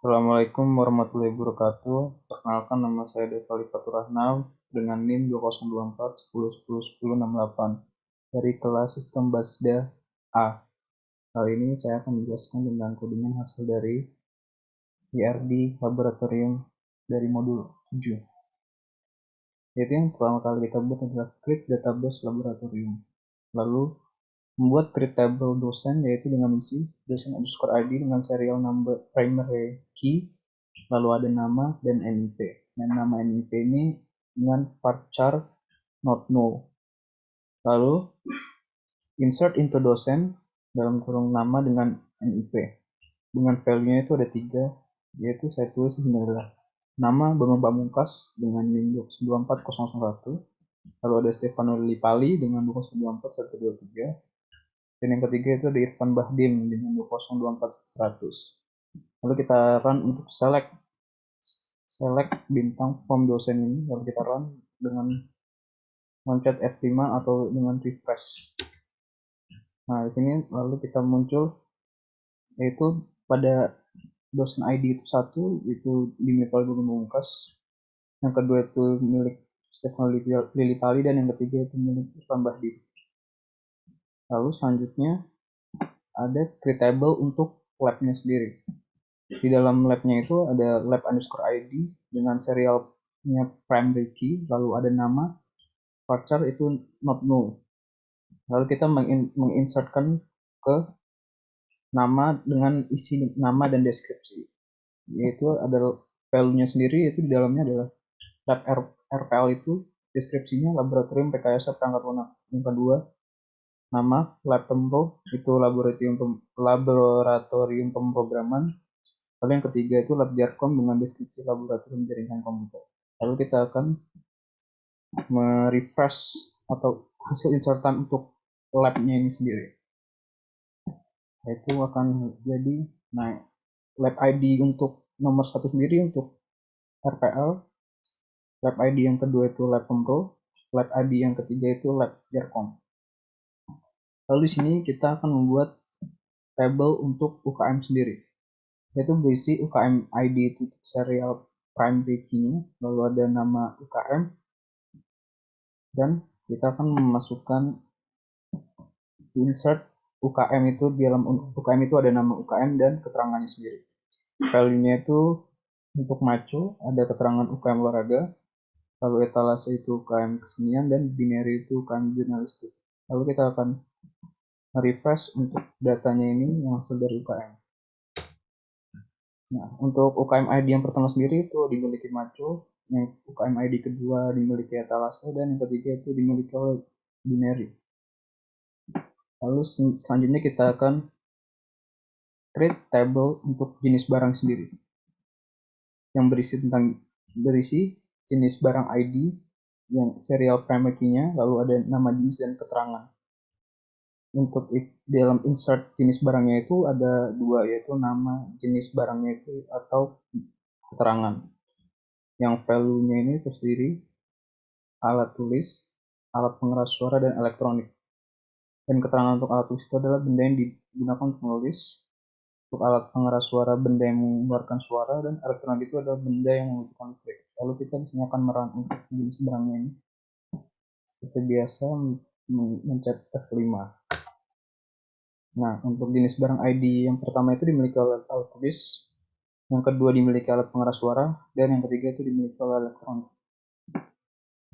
Assalamualaikum warahmatullahi wabarakatuh. Perkenalkan, nama saya Devali Faturrahman dengan NIM 2024 10 10 10 68 dari kelas Sistem Basda A. Kali ini saya akan menjelaskan tentang codingan hasil dari IRD Laboratorium dari modul 7. Yaitu yang pertama kali kita buat adalah create database laboratorium. Lalu membuat create table dosen, yaitu dengan isi dosen underscore ID dengan serial number primary key, lalu ada nama dan NIP. Dan nama NIP ini dengan varchar not null. Lalu insert into dosen dalam kurung nama dengan NIP. Dengan value-nya itu ada 3, yaitu saya tulis ini adalah nama Bambang Pamungkas dengan NIM 24001, lalu ada Stefano Lillipali dengan 2024123, dan yang ketiga itu ada Irfan Bahdim dengan 2024100. Lalu kita run untuk select bintang form dosen ini, lalu kita run dengan mencet F5 atau dengan refresh. Nah, di sini lalu kita muncul yaitu pada dosen ID itu satu, itu dimiliki oleh Bambang Pamungkas, yang kedua itu milik Stefano Lillipali, dan yang ketiga itu milik Irfan Bahdim. Lalu selanjutnya ada create table untuk labnya sendiri. Di dalam labnya itu ada lab underscore ID dengan serialnya primary key, lalu ada nama, varchar itu not null. Lalu kita menginsertkan ke nama dengan isi nama dan deskripsi, yaitu ada value-nya sendiri, yaitu di dalamnya adalah lab RPL itu deskripsinya laboratorium rekayasa perangkat lunak. Yang kedua, nama lab pempro itu laboratorium pemrograman. Lalu yang ketiga itu lab jarkom dengan deskripsi laboratorium jaringan komputer. Lalu kita akan merefresh atau hasil insertan untuk labnya ini sendiri. Itu akan jadi, nah, lab ID untuk nomor 1 sendiri untuk RPL, lab ID yang kedua itu lab pempro, lab ID yang ketiga itu lab jarkom. Lalu di sini kita akan membuat table untuk UKM sendiri, yaitu berisi UKM ID itu serial primary key-nya, lalu ada nama UKM, dan kita akan memasukkan insert UKM itu. Di dalam UKM itu ada nama UKM dan keterangannya sendiri. Value-nya itu untuk maco ada keterangan UKM olahraga, lalu etalase itu UKM kesenian, dan binary itu UKM jurnalistik. Lalu kita akan refresh untuk datanya ini yang hasil dari UKM. Nah, untuk UKM ID yang pertama sendiri itu dimiliki maco, yang UKM ID kedua dimiliki etalase, dan yang ketiga itu dimiliki oleh binary. Lalu selanjutnya kita akan create table untuk jenis barang sendiri, yang berisi jenis barang ID yang serial primary key-nya, lalu ada nama jenis dan keterangan. Untuk dalam insert jenis barangnya itu ada 2, yaitu nama jenis barangnya itu atau keterangan. Yang value-nya ini terdiri alat tulis, alat pengeras suara, dan elektronik. Dan keterangan untuk alat tulis itu adalah benda yang digunakan untuk menulis. Untuk alat pengeras suara, benda yang mengeluarkan suara, dan elektronik itu adalah benda yang membutuhkan listrik. Lalu kita disini akan merun untuk jenis barangnya ini. Seperti biasa mencet F5. Nah, untuk jenis barang ID yang pertama itu dimiliki oleh alat tulis, yang kedua dimiliki alat pengeras suara, dan yang ketiga itu dimiliki oleh elektronik.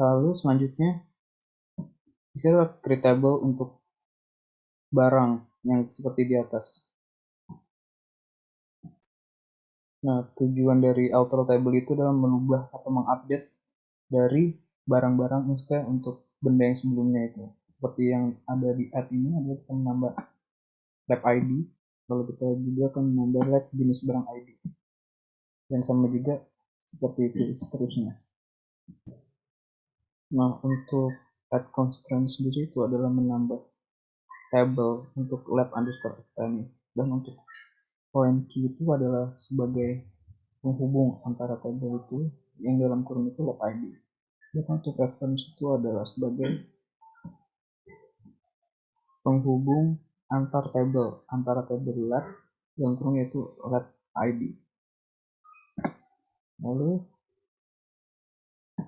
Lalu selanjutnya bisa create table untuk barang yang seperti di atas. Nah, tujuan dari auto table itu adalah merubah atau mengupdate dari barang-barang maksudnya untuk benda yang sebelumnya itu. Seperti yang ada di add ini, adalah kita menambah lab ID, lalu kita juga akan menambah lab jenis barang ID. Dan sama juga seperti itu seterusnya. Nah, untuk add constraint sendiri itu adalah menambah table untuk lab underscore ini. Dan untuk point key itu adalah sebagai penghubung antara table itu yang dalam kurung itu lab ID. Dan untuk reference itu adalah sebagai penghubung antara table lab yang kurung yaitu lab ID. Lalu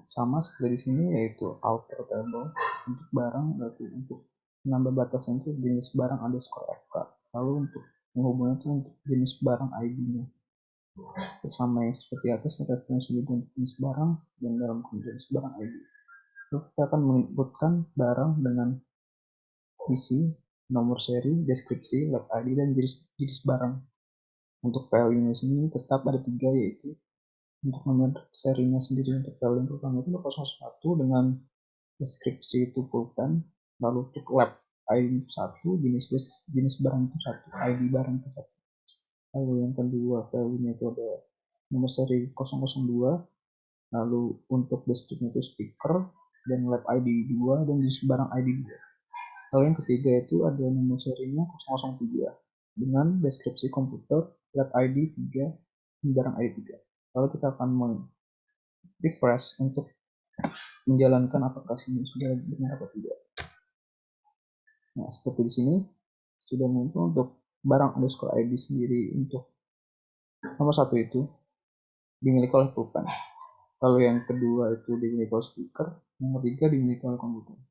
sama seperti di sini, yaitu outer table untuk barang, berarti untuk menambah batasan itu jenis barang underscore fk. Lalu untuk menghubungnya itu untuk jenis barang id-nya sama yang seperti atas, referensi juga untuk jenis barang dan dalam jenis barang id. Lalu kita akan menyebutkan barang dengan isi, nomor seri, deskripsi, lab id, dan jenis barang. Untuk value-nya sini tetap ada 3, yaitu untuk nomor serinya sendiri untuk value yang pertama itu 01 dengan deskripsi itu pulpen, lalu untuk lab ID itu 1, jenis barang itu 1, ID barang itu 1. Lalu yang kedua value-nya itu ada nomor seri 002, lalu untuk deskripsi itu speaker, dan lab ID 2, dan jenis barang ID 2. Lalu yang ketiga itu ada nomor serinya 003 dengan deskripsi komputer, lab ID 3, dan barang ID 3. Lalu kita akan refresh untuk menjalankan apakah ini sudah benar atau tidak. Nah, seperti di sini sudah muncul untuk barang underscore ID sendiri. Untuk nomor 1 itu dimiliki oleh pulpen. Lalu yang kedua itu dimiliki oleh speaker. Nomor 3 dimiliki oleh komputer.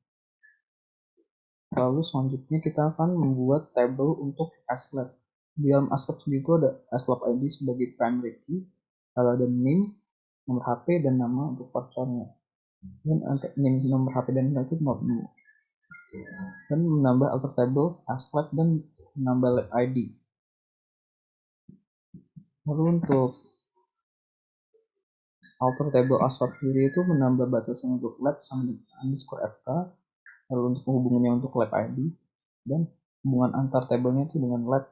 Lalu selanjutnya kita akan membuat table untuk aslab. Di dalam aslab sendiri itu ada aslab ID sebagai primary key. Lalu ada name, nomor HP, dan nama untuk pacarnya. Dan name, nomor HP, dan nama itu not new. Dan menambah alter table aslab dan menambah lab ID. Lalu untuk alter table aslab sendiri itu menambah batasan untuk lab sama underscore fk, lalu untuk menghubunginya untuk lab ID, dan hubungan antar tabelnya itu dengan lab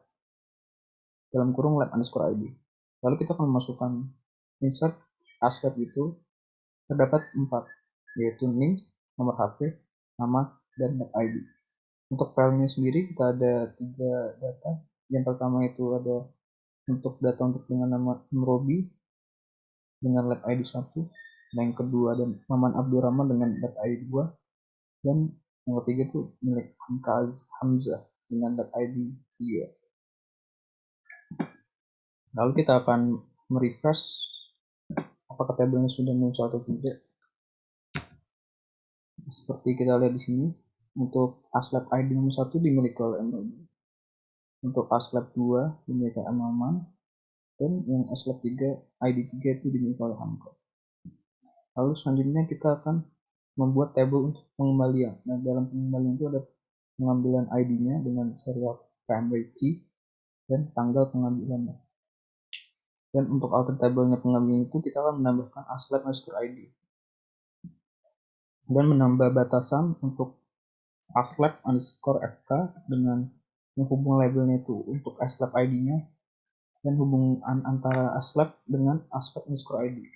dalam kurung lab underscore ID. Lalu kita akan memasukkan insert aslab itu terdapat 4, yaitu name, nomor HP, nama, dan lab ID. Untuk filenya sendiri kita ada 3 data. Yang pertama itu ada untuk data untuk dengan nama Robi dengan lab ID 1, dan yang kedua ada Maman Abdurrahman dengan lab ID 2, dan yang ketiga itu milik Hamzah dengan lab ID 3. Lalu kita akan merefresh apakah tabelnya sudah muncul atau tidak. Seperti kita lihat di sini, untuk aslab ID nomor 1 dimiliki oleh MLB. Untuk aslab 2 dimiliki oleh Maman, dan yang aslab 3 ID 3 itu dimiliki oleh Hamka. Lalu selanjutnya kita akan membuat table untuk pengembalian. Nah, dalam pengembalian itu ada pengambilan ID-nya dengan serial primary key dan tanggal pengambilannya. Dan untuk alter table-nya pengambilan itu kita akan menambahkan aslab underscore ID dan menambah batasan untuk aslab underscore fk dengan menghubung labelnya itu untuk aslab ID-nya dan hubungan antara aslab dengan aslab underscore ID.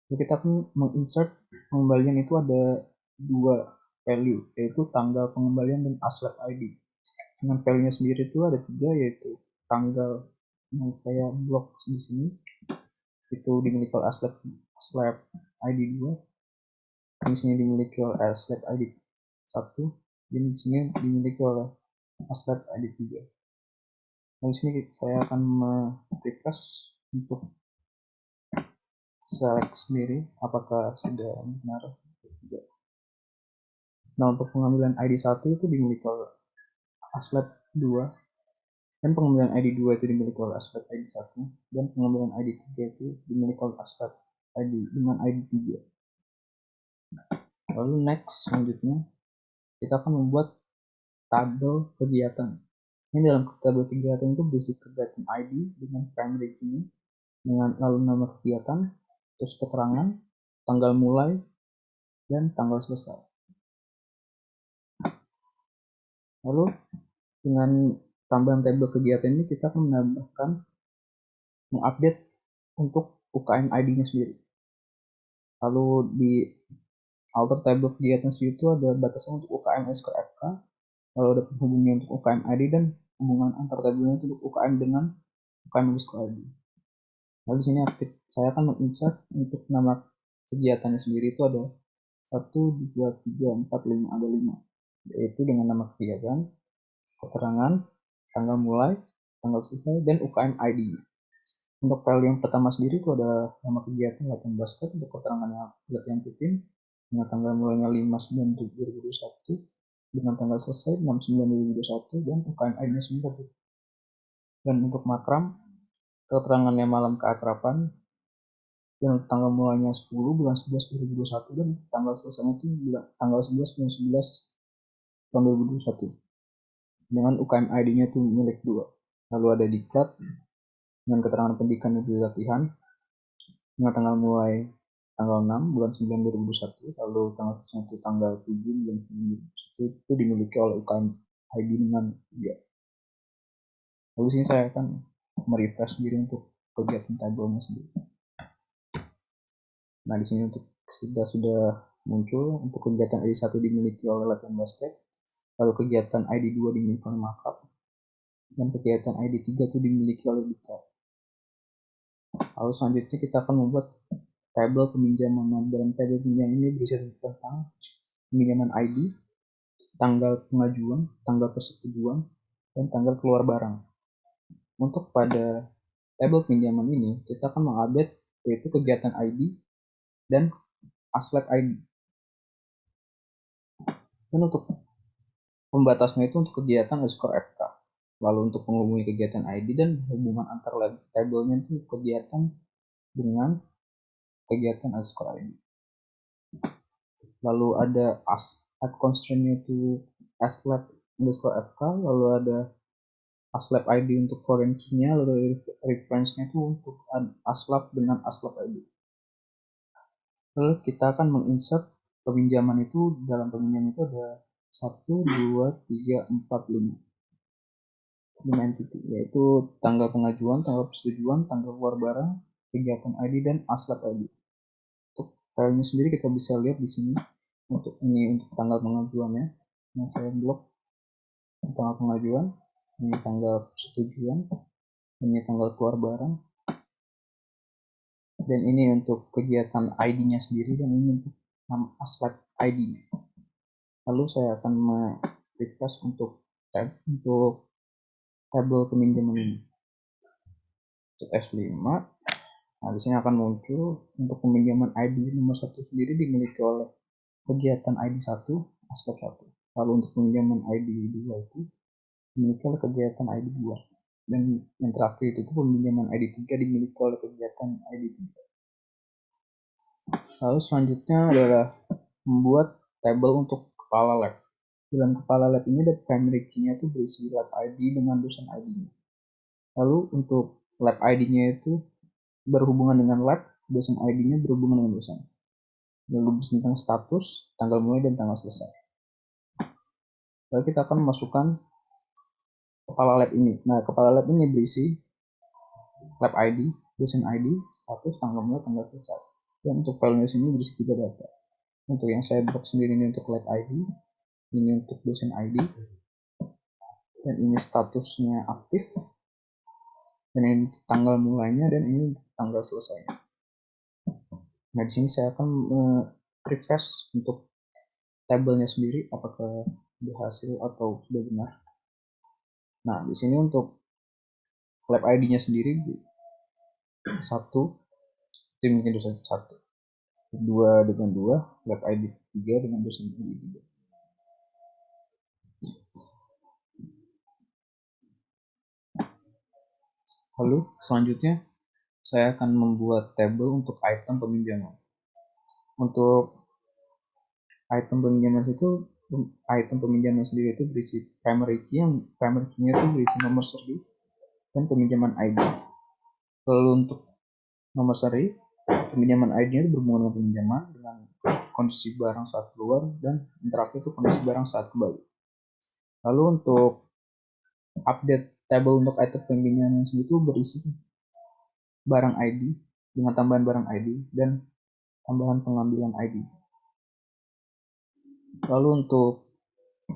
Jadi kita akan menginsert pengembalian itu ada 2 value, yaitu tanggal pengembalian dan aslab ID. Dengan value-nya sendiri itu ada 3, yaitu tanggal yang saya blok di sini itu dimiliki oleh aslab ID 2, di sini dimiliki oleh aslab ID 1, dan di sini dimiliki oleh aslab ID 3. Di sini saya akan refresh untuk select sendiri apakah sudah benar atau tidak. Nah, untuk pengambilan ID 1 itu dimiliki oleh aslab 2, dan pengambilan ID 2 itu dimiliki oleh aslab ID 1, dan pengambilan ID 3 itu dimiliki oleh aslab ID dengan ID 3. Lalu next selanjutnya kita akan membuat tabel kegiatan. Ini dalam tabel kegiatan itu berisi kegiatan ID dengan primary sini, dengan lalu nama kegiatan, terus keterangan, tanggal mulai, dan tanggal selesai. Lalu dengan tambahan tabel kegiatan ini kita akan menambahkan mengupdate untuk UKM ID-nya sendiri. Lalu di alter table kegiatan itu ada batasan untuk UKM underscore FK, lalu ada penghubungnya untuk UKM ID dan hubungan antar tabelnya untuk UKM dengan UKM underscore ID. Lalu di sini saya akan menginsert untuk nama kegiatannya sendiri itu ada 1, 2, 3, 4, 5, ada 5, yaitu dengan nama kegiatan, keterangan, tanggal mulai, tanggal selesai, dan UKM ID. Untuk file yang pertama sendiri itu ada nama kegiatan latihan basket untuk keterangannya latihan rutin dengan tanggal mulainya 5/9/2021 dengan tanggal selesai 6/9/2021 dan UKM ID-nya 9. Dan untuk makram keterangannya malam keakraban dan tanggal mulainya 10/11/2021 dan tanggal selesainya itu tanggal 11/11 tahun 2021 dengan UKM ID-nya itu milik 2. Lalu ada diklat dengan keterangan pendidikan dan latihan dengan tanggal mulai tanggal 6 bulan 9 2021, lalu tanggal selesai itu tanggal 7 bulan 9 2021 itu dimiliki oleh UKM ID dengan 3. Lalu sini saya akan merefresh sendiri untuk kegiatan tabelnya sendiri. Nah, di sini untuk sudah muncul untuk kegiatan ID 1 dimiliki oleh latihan basket, lalu kegiatan ID 2 dimiliki oleh makap, dan kegiatan ID 3 itu dimiliki oleh Bika. Lalu selanjutnya kita akan membuat tabel peminjaman. Nah, dalam tabel peminjaman ini berisi tentang peminjaman ID, tanggal pengajuan, tanggal persetujuan, dan tanggal keluar barang. Untuk pada tabel pinjaman ini, kita akan mengupdate yaitu kegiatan ID dan aslep ID. Dan untuk pembatasnya itu untuk kegiatan _FK. Lalu untuk menghubungi kegiatan ID dan hubungan antar tabelnya itu kegiatan dengan kegiatan _ID. Lalu ada add constraint-nya itu aslep_FK, lalu ada aslep ID untuk foreign key-nya, lalu reference-nya itu untuk aslep dengan aslep ID. Lalu kita akan menginsert peminjaman itu. Dalam peminjaman itu ada 1, 2, 3, 4, 5 entity, yaitu tanggal pengajuan, tanggal persetujuan, tanggal keluar barang, kegiatan ID, dan aslep ID. Untuk filenya sendiri kita bisa lihat di sini. Untuk ini untuk tanggal pengajuannya, yang saya blok tanggal pengajuan, ini tanggal persetujuan, ini tanggal keluar barang, dan ini untuk kegiatan ID-nya sendiri, dan ini untuk aslep ID-nya. Lalu saya akan refresh untuk tabel peminjaman ini. Untuk F5. Nah, di sini akan muncul untuk peminjaman ID nomor 1 sendiri dimiliki oleh kegiatan ID 1, aslep 1. Lalu untuk peminjaman ID 2 itu dimiliki oleh kegiatan ID 2. Dan yang terakhir itu peminjaman ID 3 dimiliki oleh kegiatan ID 3. Lalu selanjutnya adalah membuat tabel untuk kepala lab. Dalam kepala lab ini ada primary key-nya itu berisi lab ID dengan dosen ID-nya. Lalu untuk lab ID-nya itu berhubungan dengan lab, dosen ID-nya berhubungan dengan dosen. Lalu tentang status, tanggal mulai, dan tanggal selesai. Lalu kita akan memasukkan kepala lab ini. Nah, kepala lab ini berisi lab ID, dosen ID, status, tanggal mulai, tanggal selesai. Dan untuk filenya sini berisi 3 data. Untuk yang saya blok sendiri ini untuk lab ID, ini untuk dosen ID, dan ini statusnya aktif, dan ini tanggal mulainya, dan ini tanggal selesainya. Nah, di sini saya akan refresh untuk tabelnya sendiri apakah berhasil atau sudah benar. Nah, di sini untuk lab ID-nya sendiri 1 itu mungkin dosen 1, 2 dengan 2, lab ID 3 dengan dosen ID 3. Lalu selanjutnya saya akan membuat tabel untuk item peminjaman. Untuk item peminjaman itu item peminjaman sendiri itu berisi primary key, yang primary key-nya itu berisi nomor seri dan peminjaman ID. Lalu untuk nomor seri, peminjaman ID-nya itu berhubungan dengan peminjaman dengan kondisi barang saat keluar, dan yang terakhir itu kondisi barang saat kembali. Lalu untuk update table untuk item peminjaman itu berisi barang ID dengan tambahan barang ID dan tambahan pengambilan ID. Lalu untuk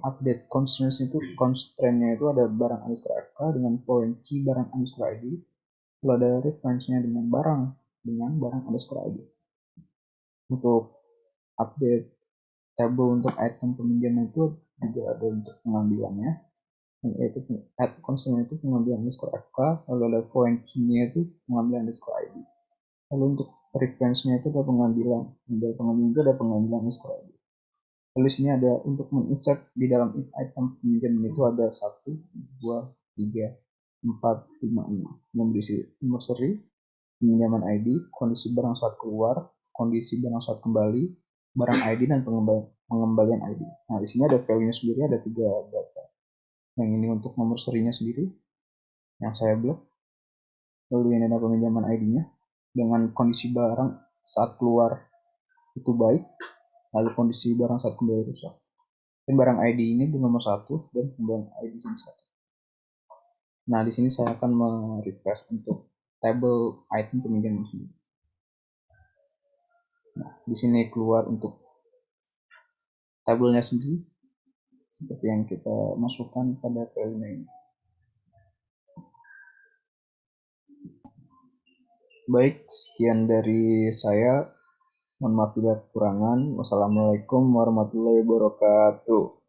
update constraint-nya itu ada barang _FK dengan foreign key barang _ID, lalu ada reference-nya dengan barang _ID. Untuk update table untuk item peminjaman itu juga ada untuk pengambilannya, yaitu add constant itu pengambilan underscore fk, lalu ada point key-nya itu pengambilan underscore id. Lalu untuk reference-nya itu ada pengambilan itu ada pengambilan underscore id. Lalu sini ada untuk menginsert di dalam item pinjaman itu ada 1, 2, 3, 4, 5, 6 yang berisi nomor seri, pinjaman ID, kondisi barang saat keluar, kondisi barang saat kembali, barang ID, dan pengembalian ID. Nah, di sini ada value-nya sendiri, ada 3 data. Yang ini untuk nomor serinya sendiri, yang saya blok. Lalu ini ada peminjaman ID-nya, dengan kondisi barang saat keluar itu baik, lalu kondisi barang saat kembali rusak. Dan barang ID ini di nomor 1 dan pengembalian ID sini 1. Nah, di sini saya akan merefresh untuk tabel item peminjaman sendiri. Nah, di sini keluar untuk tabelnya sendiri seperti yang kita masukkan pada filenya ini. Baik, sekian dari saya. Mohon maaf bila kekurangan. Wassalamualaikum warahmatullahi wabarakatuh.